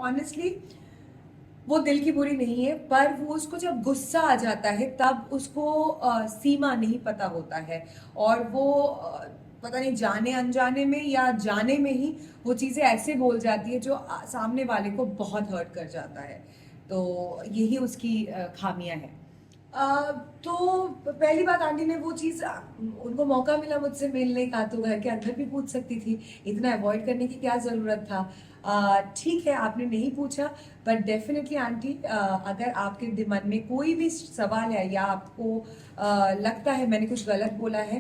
Honestly वो दिल की बुरी नहीं है, पर वो उसको जब गुस्सा आ जाता है तब उसको सीमा नहीं पता होता है। और वो पता नहीं जाने अनजाने में या जाने में ही वो चीज़ें ऐसे बोल जाती है जो सामने वाले को बहुत हर्ट कर जाता है। तो यही उसकी खामियां हैं। तो पहली बात, आंटी ने वो चीज़, उनको मौका मिला मुझसे मिलने का तो घर के अंदर भी पूछ सकती थी, इतना अवॉइड करने की क्या ज़रूरत था। ठीक है, आपने नहीं पूछा, पर डेफिनेटली आंटी, अगर आपके मन में कोई भी सवाल है या आपको लगता है मैंने कुछ गलत बोला है,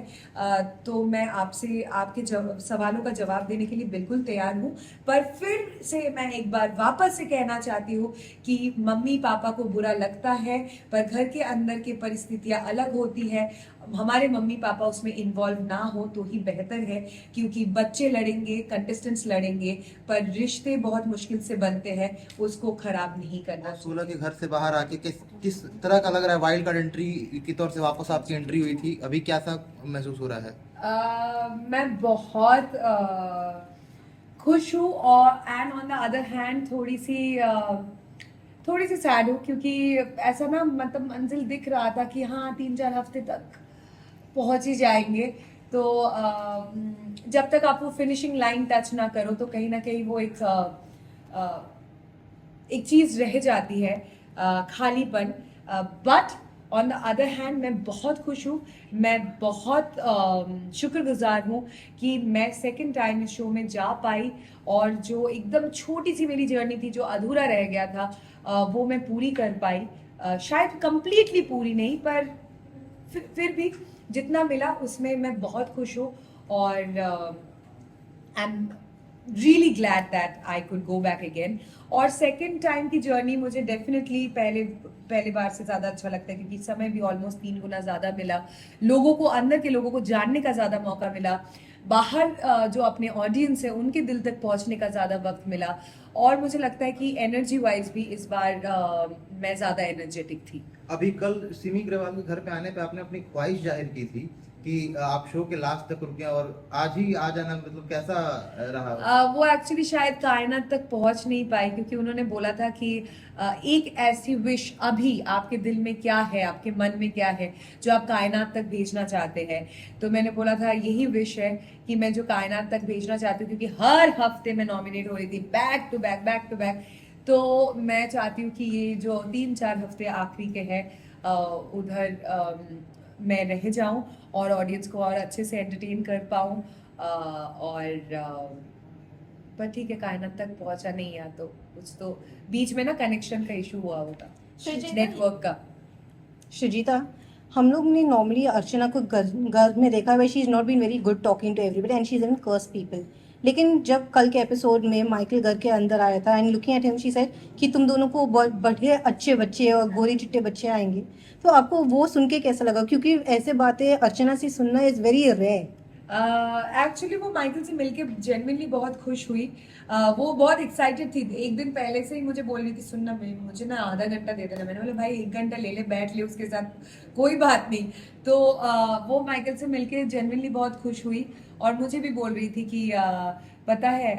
तो मैं आपसे आपके सवालों का जवाब देने के लिए बिल्कुल तैयार हूँ। पर फिर से मैं एक बार वापस से कहना चाहती हूँ कि मम्मी पापा को बुरा लगता है, पर घर के अंदर की परिस्थितियाँ अलग होती है। हमारे मम्मी पापा उसमें इन्वॉल्व ना हो तो ही बेहतर है, क्योंकि बच्चे लड़ेंगे, कंटेस्टेंट्स लड़ेंगे, पर रिश्ते बहुत मुश्किल से बनते हैं, उसको खराब नहीं करना और 16 चाहिए। के घर से बाहर आके किस तरह का लग रहा है? वाइल्ड कार्ड एंट्री के तौर से वापस आपकी एंट्री हुई थी, अभी कैसा महसूस हो रहा है? मैं बहुत खुश हूँ, और and on the other hand थोड़ी सी सैड हूँ, क्योंकि ऐसा ना, मतलब मंजिल दिख रहा था कि हाँ 3-4 हफ्ते तक पहुंच ही जाएंगे। तो जब तक आप वो फिनिशिंग लाइन टच ना करो तो कहीं ना कहीं वो एक चीज रह जाती है, खालीपन। But on the other hand मैं बहुत खुश हूँ, मैं बहुत शुक्रगुजार हूँ कि मैं सेकंड टाइम इस शो में जा पाई, और जो एकदम छोटी सी मेरी जर्नी थी जो अधूरा रह गया था, वो मैं पूरी कर पाई। शायद कंप्लीटली पूरी नहीं, पर फिर भी जितना मिला उसमें मैं बहुत खुश हूँ। और I am really glad that I could go back again. और सेकेंड टाइम की जर्नी मुझे डेफिनेटली पहले बार से ज़्यादा अच्छा लगता है, क्योंकि समय भी ऑलमोस्ट 3 गुना ज़्यादा मिला, लोगों को, अंदर के लोगों को जानने का ज़्यादा मौका मिला, बाहर जो अपने ऑडियंस है उनके दिल तक पहुंचने का ज़्यादा वक्त मिला। और मुझे लगता है कि एनर्जी वाइज भी इस बार मैं ज़्यादा एनर्जेटिक थी। अभी कल सिमी ग्रेवाल के घर पे आने पे आपने अपनी ख्वाहिश जाहिर की थी कि आप शो के लास्ट तक रुके, और आज ही आ जाना मतलब कैसा रहा? वो एक्चुअली शायद कायनात तक पहुंच नहीं पाई, क्योंकि उन्होंने बोला था कि एक ऐसी विश अभी आपके दिल में क्या है, आपके मन में क्या है जो आप कायनात तक भेजना चाहते हैं। तो मैंने बोला था यही विश है कि मैं जो कायनात तक भेजना चाहती हूँ, क्योंकि हर हफ्ते मैं नॉमिनेट हो रही थी, back to back back to back. तो मैं चाहती हूँ कि ये जो 3-4 हफ्ते आखिरी के हैं, उधर मैं रह जाऊं और ऑडियंस को और अच्छे से एंटरटेन कर पाऊं। और पर ठीक है, कायनात तक पहुंचा नहीं है तो कुछ तो बीच में ना कनेक्शन का इशू हुआ होगा, नेटवर्क का। शुजिता, हम लोग ने नॉर्मली अर्चना को घर में देखा है, she is not been very good talking to everybody and she is even curse people. लेकिन जब कल के एपिसोड में माइकल घर के अंदर आया था and looking at him she said कि तुम दोनों को बहुत बढ़िया अच्छे बच्चे और गोरे चिट्टे बच्चे आएंगे, तो आपको वो सुन के कैसा लगा? क्योंकि ऐसे बातें अर्चना से सुनना इज़ वेरी रेयर। एक्चुअली वो माइकल से मिलके जेन्युइनली बहुत खुश हुई। वो बहुत एक्साइटेड थी, एक दिन पहले से ही मुझे बोल रही थी, सुनना मुझे ना आधा घंटा दे देना। मैंने बोला भाई 1 घंटा ले ले, बैठ ले उसके साथ, कोई बात नहीं। तो वो माइकल से मिलके जेन्युइनली बहुत खुश हुई, और मुझे भी बोल रही थी कि पता है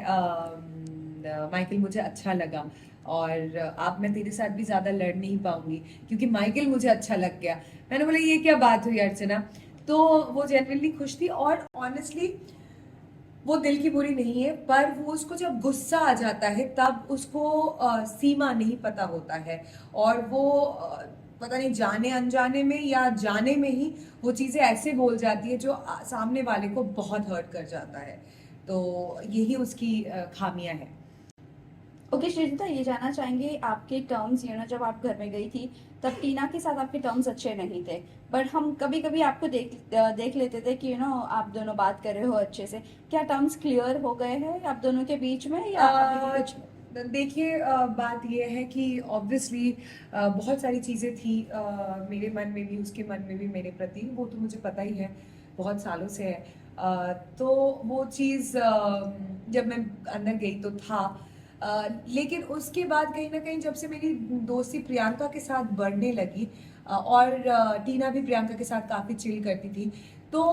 माइकल मुझे अच्छा लगा, और अब मैं तेरे साथ भी ज्यादा लड़ नहीं पाऊंगी क्योंकि माइकल मुझे अच्छा लग गया। मैंने बोला ये क्या बात हुई अर्चना? तो वो जेन्युइनली खुश थी, और ऑनेस्टली वो दिल की बुरी नहीं है, पर वो उसको जब गुस्सा आ जाता है तब उसको सीमा नहीं पता होता है, और वो पता नहीं जाने अनजाने में या जाने में ही वो चीजें ऐसे बोल जाती है जो सामने वाले को बहुत हर्ट कर जाता है। तो यही उसकी खामियां हैं। ओके श्रीजिता, ये जानना चाहेंगे आपके टर्म्स, जब आप घर में गई थी तब टीना के साथ आपके टर्म्स अच्छे नहीं थे, बट हम कभी कभी आपको देख लेते थे कि आप दोनों बात कर रहे हो अच्छे से। क्या टर्म्स क्लियर हो गए हैं आप दोनों के बीच में, या अभी भी कुछ? देखिए, बात यह है कि ऑब्वियसली बहुत सारी चीज़ें थी मेरे मन में भी, उसके मन में भी मेरे प्रति, वो तो मुझे पता ही है, बहुत सालों से है। तो वो चीज़ जब मैं अंदर गई तो था, लेकिन उसके बाद कहीं ना कहीं जब से मेरी दोस्ती प्रियंका के साथ बढ़ने लगी, और टीना भी प्रियंका के साथ काफ़ी चिल करती थी, तो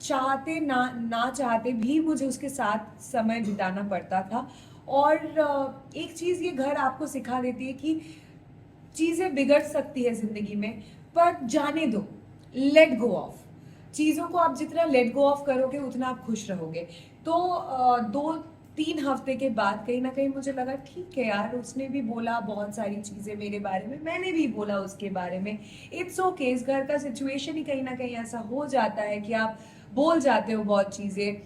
चाहते ना ना चाहते भी मुझे उसके साथ समय बिताना पड़ता था। और एक चीज़ ये घर आपको सिखा देती है कि चीज़ें बिगड़ सकती है ज़िंदगी में, पर जाने दो, लेट गो ऑफ। चीज़ों को आप जितना लेट गो ऑफ करोगे उतना आप खुश रहोगे। तो 2-3 हफ्ते के बाद कहीं ना कहीं मुझे लगा ठीक है यार, उसने भी बोला बहुत सारी चीज़ें मेरे बारे में, मैंने भी बोला उसके बारे में। इट्स ओके, इस घर का सिचुएशन ही कहीं ना कहीं ऐसा हो जाता है कि आप बोल जाते हो बहुत चीज़ें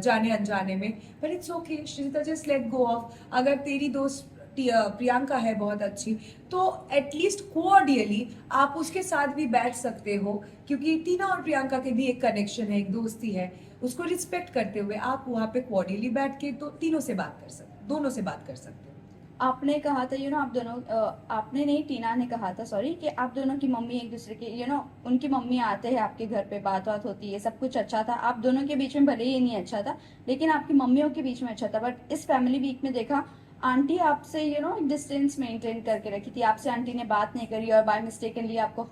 जाने अनजाने में, पर it's okay Srijita, just let go off. अगर तेरी दोस्त प्रियंका है बहुत अच्छी, तो एटलीस्ट कोऑर्डियली आप उसके साथ भी बैठ सकते हो, क्योंकि टीना और प्रियंका के भी एक कनेक्शन है, एक दोस्ती है, उसको रिस्पेक्ट करते हुए आप वहाँ पे कोऑर्डियली बैठ के तो तीनों से बात कर सकते, दोनों से बात कर सकते हो। आपने कहा था आप दोनों आपने नहीं, टीना ने कहा था सॉरी, कि आप दोनों की मम्मी एक दूसरे के उनकी मम्मी आते हैं आपके घर पे, बात बात होती है, सब कुछ अच्छा था। आप दोनों के बीच में भले ही नहीं अच्छा था, लेकिन आपकी मम्मियों के बीच में अच्छा था। बट इस फैमिली वीक में देखा, आंटी आपसे एक डिस्टेंस मेंटेन करके रखी थी, आपसे आंटी ने बात नहीं करी और बाय मिस्टेकनली आपको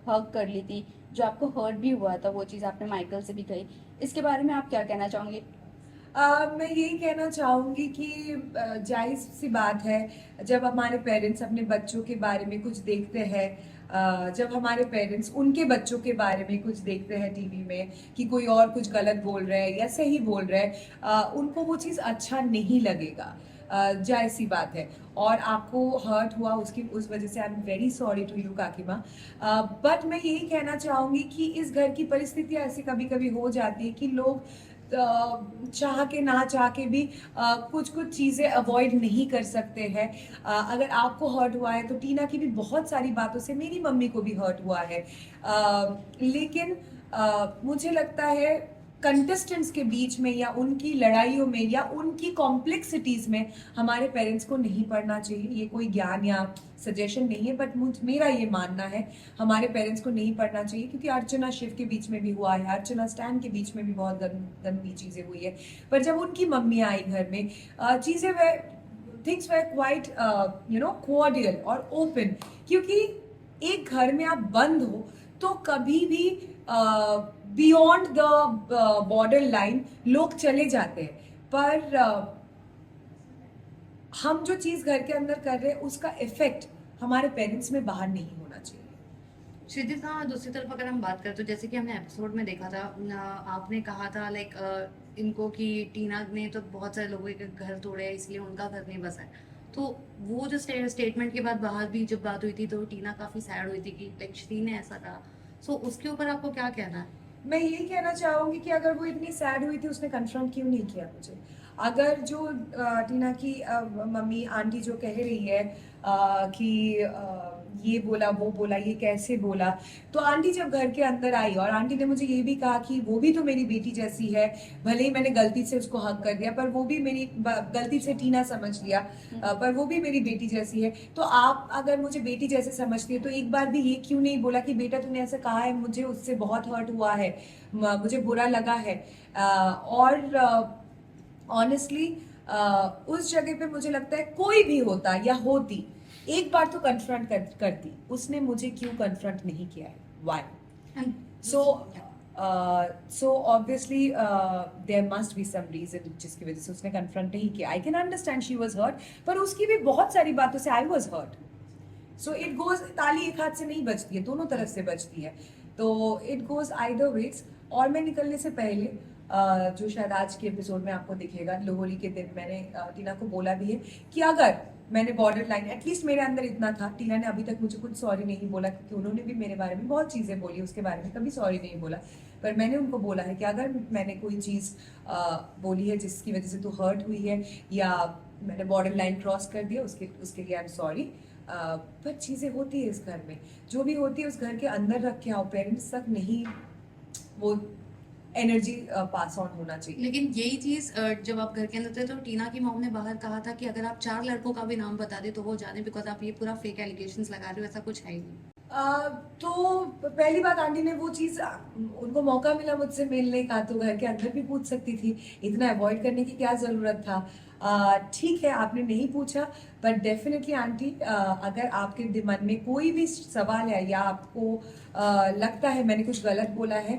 हग कर ली थी, जो आपको हर्ट भी हुआ था। वो चीज़ आपने माइकल से भी कही। इसके बारे में आप क्या कहना चाहोंगे? मैं यही कहना चाहूँगी कि जायज़ सी बात है, जब हमारे पेरेंट्स अपने बच्चों के बारे में कुछ देखते हैं, जब हमारे पेरेंट्स उनके बच्चों के बारे में कुछ देखते हैं टीवी में कि कोई और कुछ गलत बोल रहा है या सही बोल रहा है, उनको वो चीज़ अच्छा नहीं लगेगा। जायज़ सी बात है, और आपको हर्ट हुआ उस वजह से I am very sorry to you काकीमा। बट मैं यही कहना चाहूँगी कि इस घर की परिस्थितियाँ ऐसी कभी कभी हो जाती है कि लोग चाह के ना चाह के भी कुछ कुछ चीज़ें अवॉइड नहीं कर सकते हैं। अगर आपको हर्ट हुआ है तो टीना की भी बहुत सारी बातों से मेरी मम्मी को भी हर्ट हुआ है, लेकिन मुझे लगता है कंटेस्टेंट्स के बीच में या उनकी लड़ाइयों में या उनकी कॉम्प्लेक्सिटीज़ में हमारे पेरेंट्स को नहीं पढ़ना चाहिए। ये कोई ज्ञान या सजेशन नहीं है, बट मेरा ये मानना है हमारे पेरेंट्स को नहीं पढ़ना चाहिए, क्योंकि अर्चना शिव के बीच में भी हुआ है, अर्चना स्टैन के बीच में भी बहुत गंदी चीज़ें हुई है। पर जब उनकी मम्मी आई घर में, चीज़ें वह थिंग्स वर क्वाइट कोऑर्डियल और ओपन, क्योंकि एक घर में आप बंद हो तो कभी भी बियॉन्ड द बॉर्डर लाइन लोग चले जाते हैं, पर हम जो चीज़ घर के अंदर कर रहे हैं उसका इफेक्ट हमारे पेरेंट्स में बाहर नहीं होना चाहिए। श्रीजिता, दूसरी तरफ अगर हम बात करें तो जैसे कि हमने एपिसोड में देखा था, आपने कहा था लाइक इनको कि टीना ने तो बहुत सारे लोगों के घर तोड़े हैं, इसलिए उनका घर नहीं बसा है। तो वो जो स्टेटमेंट के बाद बाहर भी जब बात हुई थी तो टीना काफी सैड हुई थी कि लाइक श्री ने ऐसा कहा। सो उसके ऊपर आपको क्या कहना है? मैं यही कहना चाहूंगी कि अगर वो इतनी सैड हुई थी, उसने कन्फ्रंट क्यों नहीं किया मुझे? अगर जो टीना की मम्मी आंटी जो कह रही है कि ये बोला वो बोला, ये कैसे बोला, तो आंटी जब घर के अंदर आई और आंटी ने मुझे ये भी कहा कि वो भी तो मेरी बेटी जैसी है, भले ही मैंने गलती से उसको हक कर दिया, पर वो भी मेरी गलती से टीना समझ लिया, पर वो भी मेरी बेटी जैसी है। तो आप अगर मुझे बेटी जैसे समझती है तो एक बार भी ये क्यों नहीं बोला कि बेटा तूने ऐसा कहा है, मुझे उससे बहुत हर्ट हुआ है, मुझे बुरा लगा है। और ऑनेस्टली उस जगह पे मुझे लगता है कोई भी होता या होती एक बार तो कन्फ्रंट करती, उसने मुझे क्यों कन्फ्रंट नहीं किया है? Why? So obviously there must be some reason जिसकी वजह से उसने कन्फ्रंट नहीं किया। I can understand she was hurt, पर उसकी भी बहुत सारी बातों से I was hurt. So it goes, ताली एक हाथ से नहीं बजती है, दोनों तरफ से बजती है, तो इट गोज आइदर वेज। और मैं निकलने से पहले जो शायद आज के एपिसोड में आपको दिखेगा, लोहड़ी के दिन मैंने टीना को बोला भी है कि अगर मैंने बॉर्डर लाइन, एटलीस्ट मेरे अंदर इतना था, टीना ने अभी तक मुझे कुछ सॉरी नहीं बोला, क्योंकि उन्होंने भी मेरे बारे में बहुत चीज़ें बोली, उसके बारे में कभी सॉरी नहीं बोला, पर मैंने उनको बोला है कि अगर मैंने कोई चीज़ बोली है जिसकी वजह से तू हर्ट हुई है या मैंने बॉर्डर लाइन क्रॉस कर दिया, उसके लिए आई एम सॉरी। पर चीज़ें होती है इस घर में, जो भी होती है उस घर के अंदर रख के आओ, पेरेंट्स तक नहीं वो एनर्जी पास ऑन होना चाहिए। लेकिन यही चीज जब आप घर के अंदर थे तो टीना की मॉम ने बाहर कहा था कि अगर आप 4 लड़कों का भी नाम बता दे तो वो जाने, बिकॉज आप ये पूरा फेक एलिगेशंस लगा रहे हो, ऐसा कुछ है ही नहीं। तो पहली बात, आंटी ने वो चीज़, उनको मौका मिला मुझसे मिलने का तो घर के अंदर भी पूछ सकती थी, इतना अवॉइड करने की क्या ज़रूरत था? ठीक है, आपने नहीं पूछा, पर डेफिनेटली आंटी, अगर आपके मन में कोई भी सवाल है या आपको लगता है मैंने कुछ गलत बोला है,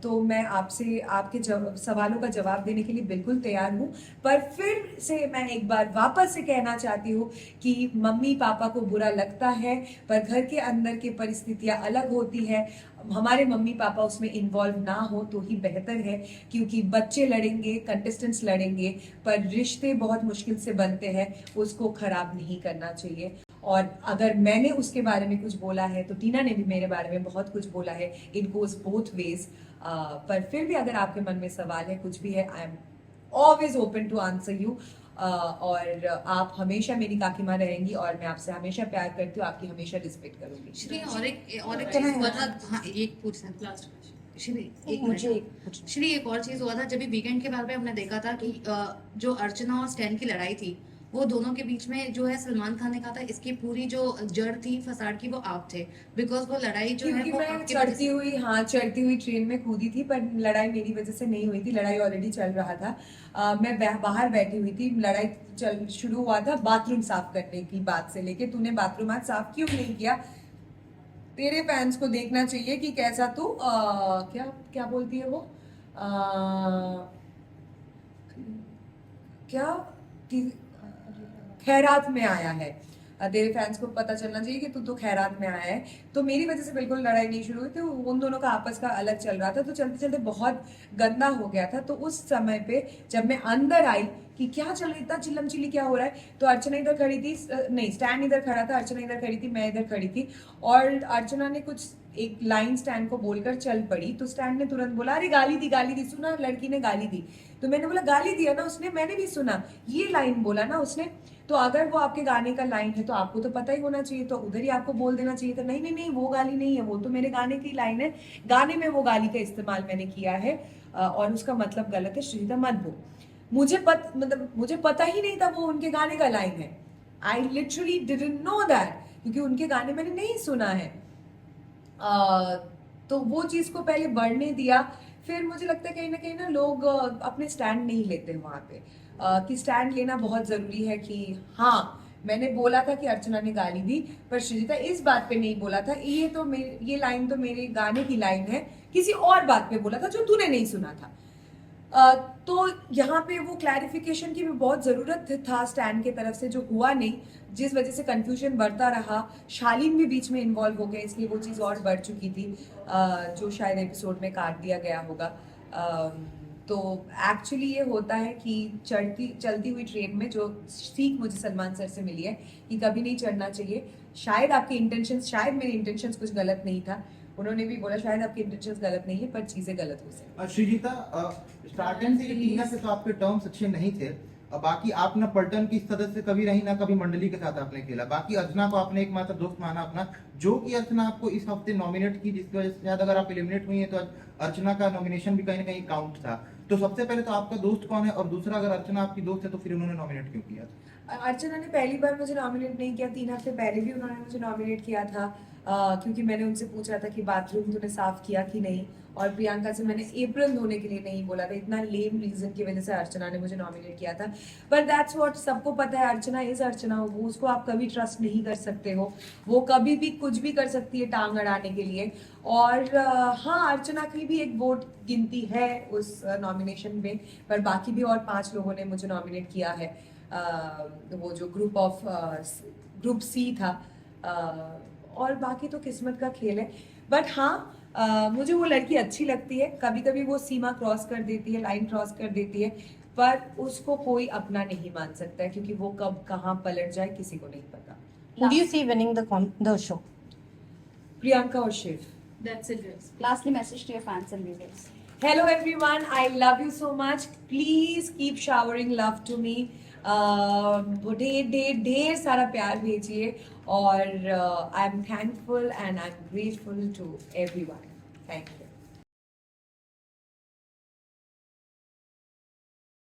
तो मैं आपसे आपके सवालों का जवाब देने के लिए बिल्कुल तैयार हूँ। पर फिर से मैं एक बार वापस से कहना चाहती हूँ कि मम्मी पापा को बुरा लगता है, पर घर के अंदर की परिस्थितियाँ अलग होती है। हमारे मम्मी पापा उसमें इन्वॉल्व ना हो तो ही बेहतर है, क्योंकि बच्चे लड़ेंगे, कंटेस्टेंट्स लड़ेंगे, पर रिश्ते बहुत मुश्किल से बनते हैं, उसको खराब नहीं करना चाहिए। और अगर मैंने उसके बारे में कुछ बोला है तो टीना ने भी मेरे बारे में बहुत कुछ बोला है, इट गोज बोथ वेज। पर फिर भी अगर आपके मन में सवाल है, कुछ भी है, I am always open to answer you. और आप हमेशा मेरी काकीमा रहेंगी और मैं आपसे हमेशा प्यार करती हूँ, आपकी हमेशा रिस्पेक्ट करूंगी। श्री और एक Can चीज I हुआ था, ask? हाँ एक पूछना श्री, एक मुझे मिनट। एक पूछना। श्री एक और चीज हुआ था, जब भी वीकेंड के बारे में हमने देखा था कि जो अर्चना और स्टैन की लड़ाई थी, वो दोनों के बीच में जो है सलमान खान ने कहा था इसकी पूरी जो जड़ थी फसाद की वो आप थे, बिकॉज वो लड़ाई जो है क्योंकि वो मैं आपकी वजह चढ़ती से हुई, हाँ चढ़ती हुई ट्रेन में कूदी थी, पर लड़ाई मेरी वजह से नहीं हुई थी, लड़ाई ऑलरेडी चल रहा था। मैं बाहर बैठी हुई थी, लड़ाई चल शुरू हुआ था बाथरूम साफ करने की बात से लेके, तूने बाथरूम आज साफ क्यों नहीं किया। तेरे फैंस को देखना चाहिए कि कैसा तू क्या क्या बोलती है वो, क्या कि खैरात में आया है। तेरे फैंस को पता चलना चाहिए कि तू तो खैरात में आया है। तो मेरी वजह से बिल्कुल लड़ाई नहीं शुरू हुई थी, उन दोनों का आपस का अलग चल रहा था, तो चलते चलते बहुत गंदा हो गया था। तो उस समय पे जब मैं अंदर आई कि क्या चल रहा है, इतना चिल्लम चिल्ली क्या हो रहा है, तो अर्चना इधर खड़ी थी, नहीं स्टैन इधर खड़ा था, अर्चना इधर खड़ी थी, मैं इधर खड़ी थी, और अर्चना ने कुछ एक लाइन स्टैन को बोलकर चल पड़ी, तो स्टैन ने तुरंत बोला अरे गाली दी, सुना लड़की ने गाली दी। तो मैंने बोला गाली दिया ना उसने, मैंने भी सुना, ये लाइन बोला ना उसने। तो अगर वो आपके गाने का लाइन है तो आपको तो पता ही होना चाहिए, तो उधर ही आपको बोल देना चाहिए था, नहीं नहीं नहीं वो गाली नहीं है, वो तो मेरे गाने की लाइन है, गाने में वो गाली का इस्तेमाल मैंने किया है, और उसका मतलब गलत है, श्रीता मत बोल। मुझे पता ही नहीं था वो उनके गाने का लाइन है। I literally didn't know that, क्योंकि उनके गाने मैंने नहीं सुना है। तो वो चीज को पहले बढ़ने दिया। फिर मुझे लगता है कहीं ना लोग अपने स्टैंड नहीं लेते वहां पे, कि स्टैंड लेना बहुत जरूरी है कि हाँ मैंने बोला था कि अर्चना ने गाली दी, पर श्रीजिता इस बात पे नहीं बोला था, ये लाइन तो मेरे गाने की लाइन है, किसी और बात पे बोला था जो तूने नहीं सुना था। तो यहाँ पे वो क्लैरिफिकेशन की भी बहुत ज़रूरत था स्टैन के तरफ से, जो हुआ नहीं, जिस वजह से कंफ्यूजन बढ़ता रहा। शालीन भी बीच में इन्वॉल्व हो गया, इसलिए वो चीज़ और बढ़ चुकी थी, जो शायद एपिसोड में काट दिया गया होगा। तो एक्चुअली ये होता है कि चलती हुई ट्रेन में जो सीख मुझे सलमान सर से मिली है कि कभी नहीं चढ़ना चाहिए। शायद आपके इंटेंशंस, शायद मेरे इंटेंशंस कुछ गलत नहीं था, उन्होंने भी बोला शायद आपके इंटेंशंस गलत नहीं है, पर चीज़ें गलत हो सकती। श्रीजीता, स्टार्टिंग से टीना से तो आपके टर्म्स अच्छे नहीं थे, बाकी आप ना पलटन की सदस्य कभी रही ना कभी मंडली के साथ आपने खेला, बाकी अर्चना को आपने एकमात्र दोस्त माना अपना, जो कि अर्चना आपको इस हफ्ते नॉमिनेट की, जिसकी वजह से शायद अगर आप एलिमिनेट हुई हैं तो अर्चना का नॉमिनेशन भी कहीं ना कहीं काउंट था। तो सबसे पहले तो आपका दोस्त कौन है, और दूसरा अगर अर्चना आपकी दोस्त है तो फिर उन्होंने नॉमिनेट क्यों किया था? अर्चना ने पहली बार मुझे नॉमिनेट नहीं किया, 3 हफ्ते पहले भी उन्होंने मुझे नॉमिनेट किया था, क्योंकि मैंने उनसे पूछा था कि बाथरूम तूने साफ किया कि नहीं, और प्रियंका से मैंने एप्रन धोने के लिए नहीं बोला था। इतना लेम रीजन की वजह से अर्चना ने मुझे नॉमिनेट किया था, पर दैट्स व्हाट, सबको पता है अर्चना इज अर्चना, वो उसको आप कभी ट्रस्ट नहीं कर सकते हो, वो कभी भी कुछ भी कर सकती है टांग अड़ाने के लिए। और हाँ, अर्चना की भी एक वोट गिनती है उस नॉमिनेशन में, पर बाकी भी और 5 लोगों ने मुझे नॉमिनेट किया है। वो जो ग्रुप सी था, और बाकी तो किस्मत का खेल है। बट हाँ, मुझे वो लड़की अच्छी लगती है, कभी कभी वो सीमा क्रॉस कर देती है, लाइन क्रॉस कर देती है, पर उसको कोई अपना नहीं मान सकता है, क्योंकि वो कब कहाँ पलट जाए किसी को नहीं पता। Who do you see winning the show? Priyanka और Shiv. That's it, guys. Lastly, message to your fans and viewers. Hello everyone, I love you so much. Please keep showering love to me. ढेर सारा प्यार भेजिए, और I am thankful and I am grateful to everyone. Thank you.